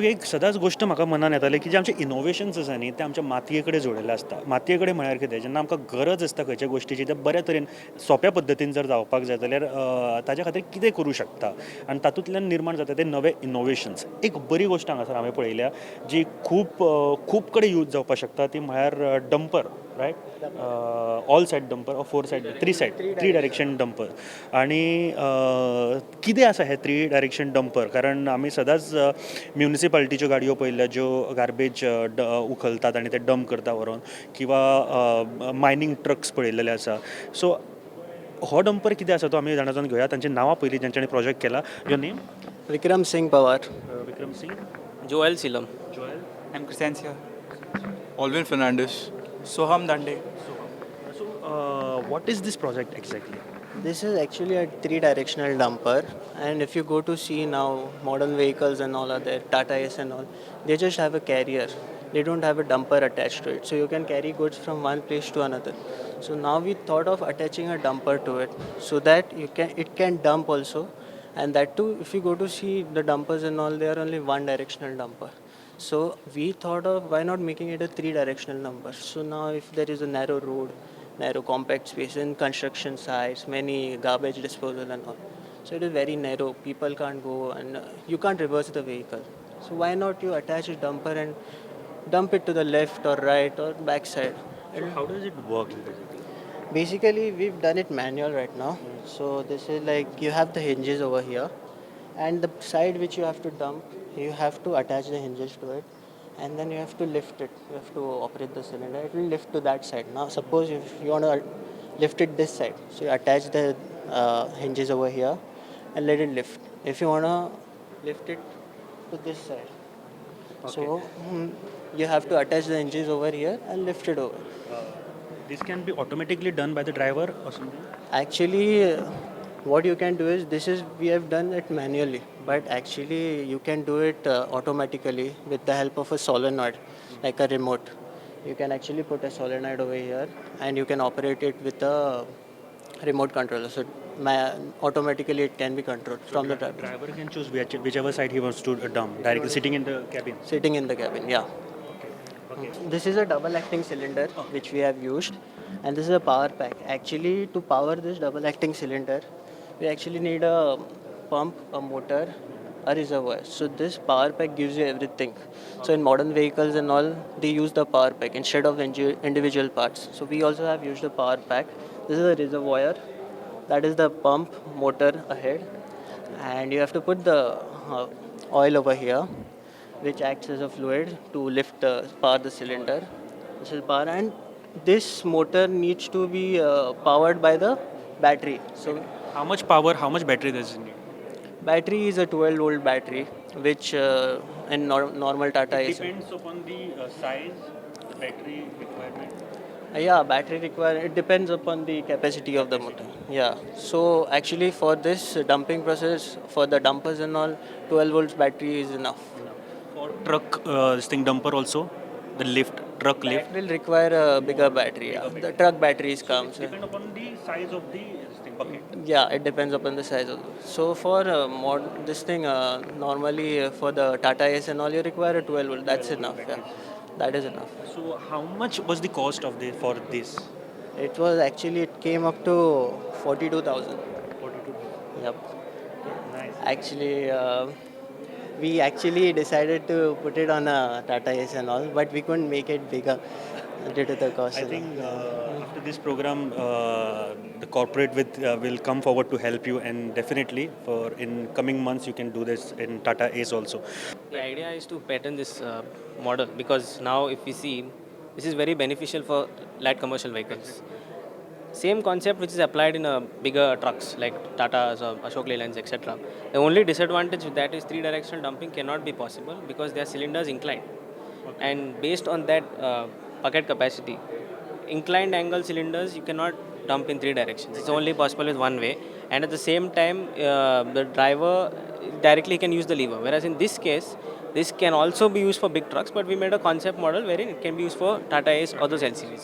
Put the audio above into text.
बघ एक सदांच गोष्ट म्हाका मनान येताली की जे आमचे इनोवेशन्स आसा न्ही ते आमच्या मातये कडेन जोडिल्ले आसता. मातये कडेन म्हळ्यार कितें जेन्ना आमकां गरज आसता खंयच्या गोश्टीची ते बऱ्या तरेन सोंप्या पद्दतीन जर जावपाक जाय जाल्यार ताच्या खातीर कितें करूं शकता आनी तातूंतल्यान निर्माण जाता ते नवे इनोवेशन्स. एक बरी गोश्ट हांगासर हांवें पळयल्या जी खूब कडेन यूज जावपाक शकता ती म्हळ्यार dumper right all side dumper or 4 side 3 direction dumper आनी कितें आसा हे 3 डायरेक्शन डंपर कारण आमी सदांच म्युनिसिपालिटीच्यो गाडयो पळयल्ल्या ज्यो गार्बेज उखलतात आनी ते डंप करता व्हरोन किंवा मायनींग ट्रक्स पळयलेले आसा. सो हो डंपर कितें आसा तो आमी जाणां घेवया तांची नांवां पयलीं जांच्यानी प्रोजेक्ट केला. Your name? Vikram Singh Pawar. Vikram Singh. Joel Silam. Joel. I'm Crescencia. Alvin Fernandez. Soham Dande. So what is this project exactly? This is actually a 3-directional dumper, and if you go to see now, modern vehicles and all are there, Tata Ace and all, they just have a carrier. They don't have a dumper attached to it, so you can carry goods from one place to another. So now we thought of attaching a dumper to it, so that it can dump also, and that too, if you go to see the dumpers and all, they are only one-directional dumper. So we thought of why not making it a 3-directional number. So now if there is a narrow road, narrow compact space in construction sites, many garbage disposal and all. So it is very narrow, people can't go and you can't reverse the vehicle. So why not you attach a dumper and dump it to the left or right or back side. So how does it work basically? Basically we've done it manual right now. So this is like you have the hinges over here and the side which you have to dump, you have to attach the hinges to it. And then you have to lift it. You have to operate the cylinder. It will lift to that side. Now, suppose if you want to lift it this side, so you attach the hinges over here and let it lift. If you want to lift it to this side, so you have to attach the hinges over here and lift it over. This can be automatically done by the driver or something? Actually, what you can do is we have done it manually, but actually you can do it automatically with the help of a solenoid, like a remote. You can actually put a solenoid over here and you can operate it with a remote controller. So automatically it can be controlled from the driver. Driver can choose whichever side he wants to dump, directly sitting in the cabin. Sitting in the cabin, yeah. Okay. This is a double acting cylinder which we have used, and this is a power pack. Actually, to power this double acting cylinder, we actually need a pump, a motor, a reservoir. So this power pack gives you everything. So in modern vehicles and all, they use the power pack instead of individual parts. So we also have used the power pack. This is a reservoir. That is the pump, motor ahead. And you have to put the oil over here, which acts as a fluid to power the cylinder. This is power, and this motor needs to be powered by the battery. So How much power, how much battery does it need? battery is a 12-volt battery, which in normal Tata It is. depends upon the size, battery requirement. Yeah, battery it depends upon the capacity of the motor. Yeah. So actually for this dumping process, for the dumpers and all, 12 volts battery is enough. For truck, this thing dumper also, the truck lift. That will require a bigger battery. Yeah. The truck batteries come. So Depend upon the size of the bucket. yeah, it depends upon the size of. So for normally for the Tata Ace and all, you require a 12 volt. That's enough. Yeah. That is enough. So how much was the cost of for this? It came up to 42,000. 42. Yep. Nice. Actually, we actually decided to put it on a Tata Ace and all, but we couldn't make it bigger due to the cost. I think after this program, the corporate will come forward to help you, and definitely for in coming months you can do this in Tata Ace also. The idea is to patent this model because now if we see, this is very beneficial for light commercial vehicles. Same concept which is applied in bigger trucks like Tata's or Ashok Leyland's, etc. The only disadvantage with that is 3-directional dumping cannot be possible because their cylinders inclined. Okay. And based on that bucket capacity, inclined angle cylinders you cannot dump in 3 directions. It's only possible with one way. And at the same time, the driver directly can use the lever. Whereas in this case, this can also be used for big trucks, but we made a concept model wherein it can be used for Tata Ace or those LCVs.